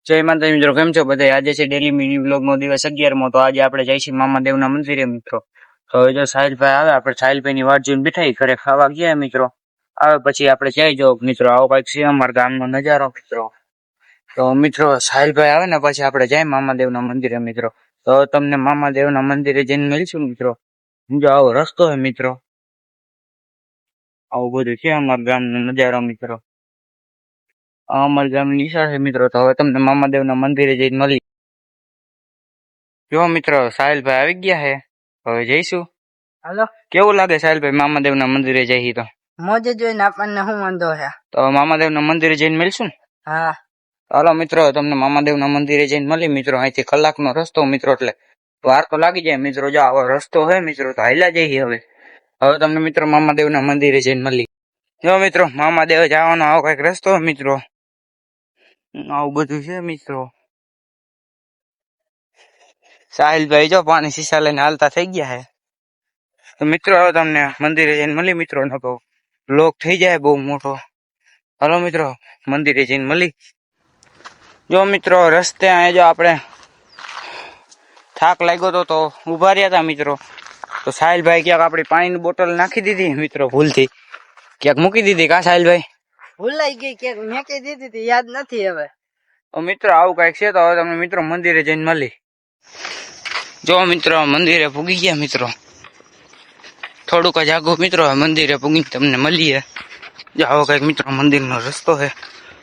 જય માતાજી મિત્રો, કેમ છો બધા? આજે છે ડેલી મિની વ્લોગ નો દિવસ 11મો. તો આજે આપણે જઈશું મામાદેવના મંદિરે મિત્રો. તો હવે જો સાહિલભાઈ આવે, આપણે સાહિલભાઈ ની વાટ જોઈને બેઠા ઘરે ખાવા ગયા મિત્રો. આવે પછી આપણે જઈ જાવ મિત્રો. આવો કઈક છે અમારા ગામનો નજારો મિત્રો. તો મિત્રો સાહિલભાઈ આવે ને પછી આપણે જાય મામાદેવના મંદિરે મિત્રો. તો તમને મામાદેવના મંદિરે જઈને મળીશું મિત્રો. જો આવો રસ્તો હે મિત્રો, આવું બધું છે અમારા ગામનો નજારો મિત્રો. અમારા ગામની નિશાળ છે મિત્રો. તો હવે તમને મામાદેવના મંદિરે જઈને મળી. જો મિત્રો સાહિલભાઈ આવી ગયા હે, હવે જઈશું. હાલો, કેવું લાગે સાહિલભાઈ મામાદેવના મંદિરે જઈએ તો? મોજે જોઈને આપણને શું વાંધો છે? તો મામાદેવના મંદિરે જઈને મળીશું ને? હા હાલો મિત્રો, તમને મામાદેવના મંદિરે જઈને મળી મિત્રો. અહીંથી કલાકનો રસ્તો મિત્રો, એટલે વાર તો લાગી જાય મિત્રો. જો આવો રસ્તો હે મિત્રો, તો હાલ્યા જઈએ. હવે તમને મિત્રો મામાદેવના મંદિરે જઈને મળી. જો મિત્રો મામાદેવ જવાનો આવો કઈક રસ્તો મિત્રો. આવું બધું છે મિત્રો. સાહિલભાઈ જો પાણી શીશા લઈને હાલતા થઈ ગયા હે. તો મિત્રો હવે તમને મંદિરે જઈને મળી મિત્રો. ન તો લોક થઈ જાય બહુ મોટો. હાલો મિત્રો મંદિરે જઈને મળી. જો મિત્રો રસ્તે અહીંયા જો આપણે થાક લાગ્યો તો ઉભા રહ્યા હતા મિત્રો. તો સાહિલભાઈ ક્યાંક આપણી પાણીની બોટલ નાખી દીધી મિત્રો, ભૂલથી ક્યાંક મૂકી દીધી. કા સાહિલભાઈ? ભૂલાઈ ગઈ, ક્યાંક મેકી દીધી હતી, યાદ નથી હવે. તો મિત્રો આવું કઈક છે. તો હવે તમને મિત્રો મંદિરે જઈને મળી. જો મિત્રો મંદિરે પૂગી ગયા મિત્રો. થોડુંક જ આગું મિત્રો, મંદિરે પૂગી તમને મળીએ. જો આવો કઈક મિત્રો મંદિરનો રસ્તો છે.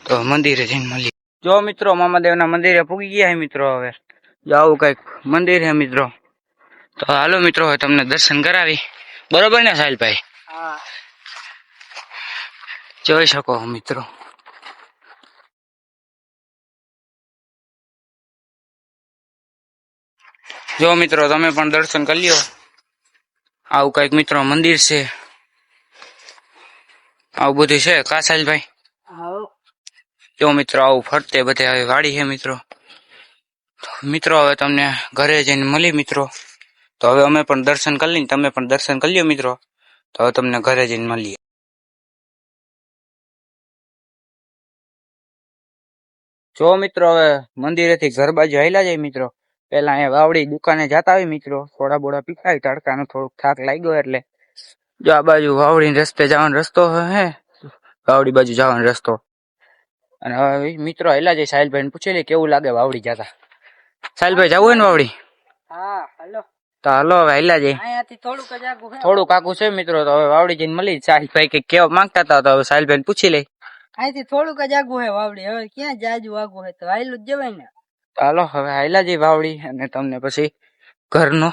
તો મંદિરે જઈને મળીએ. જો મિત્રો મામાદેવના મંદિરે પૂગી ગયા હે મિત્રો. હવે જો આવું કઈક મંદિર હે મિત્રો. તો હાલો મિત્રો હવે તમને દર્શન કરાવી. બરોબર ને સાહિલભાઈ? હા, જોઈ શકો મિત્રો. જો મિત્રો તમે પણ દર્શન કરી લ્યો. આવું કઈક મિત્રો મંદિર છે. આવું બધું છે કા સાહિલભાઈ? હા. જો મિત્રો આવું ફરતે બધે આવી વાડી છે મિત્રો. મિત્રો હવે તમને ઘરે જઈને મળી મિત્રો. તો હવે અમે પણ દર્શન કરી લઈએ, તમે પણ દર્શન કરી લ્યો મિત્રો. તો હવે તમને ઘરે જઈને મળીએ. જો મિત્રો હવે મંદિરેથી ઘર બાજુ હાલ્યા જાય મિત્રો. પેલા અહીંયા વાવડી દુકાને જતા હોય મિત્રો, થોડા બોડા પીતા હોય. તડકાનો થોડોક થાક લાગ્યો એટલે જો આ બાજુ વાવડી રસ્તે જવાનો રસ્તો હે, વાવડી બાજુ જવાનો રસ્તો. અને હવે મિત્રો હાલ્યા જાય. સાહિલભાઈ ને પૂછી લે કેવું લાગે વાવડી જતા. સાહિલભાઈ જવું હોય ને વાવડી? હા, હાલો. તો હાલો હવે હાલ્યા જાય. અહીંયાથી થોડુંક જ આગું છે. થોડુંક આગું છે મિત્રો. તો હવે વાવડી જઈને મળી. સાહિલભાઈ કઈક કેવા માંગતા હતા, તો હવે સાહિલભાઈ ને પૂછી લે. અહીંથી થોડુંક જ આગું છે વાવડી. હવે ક્યાં જાજુ આગું છે? તો હાયલું જ જવાય ને. હાલો હવે હાલ્યા જઈ વાવડી, અને તમને પછી ઘરનો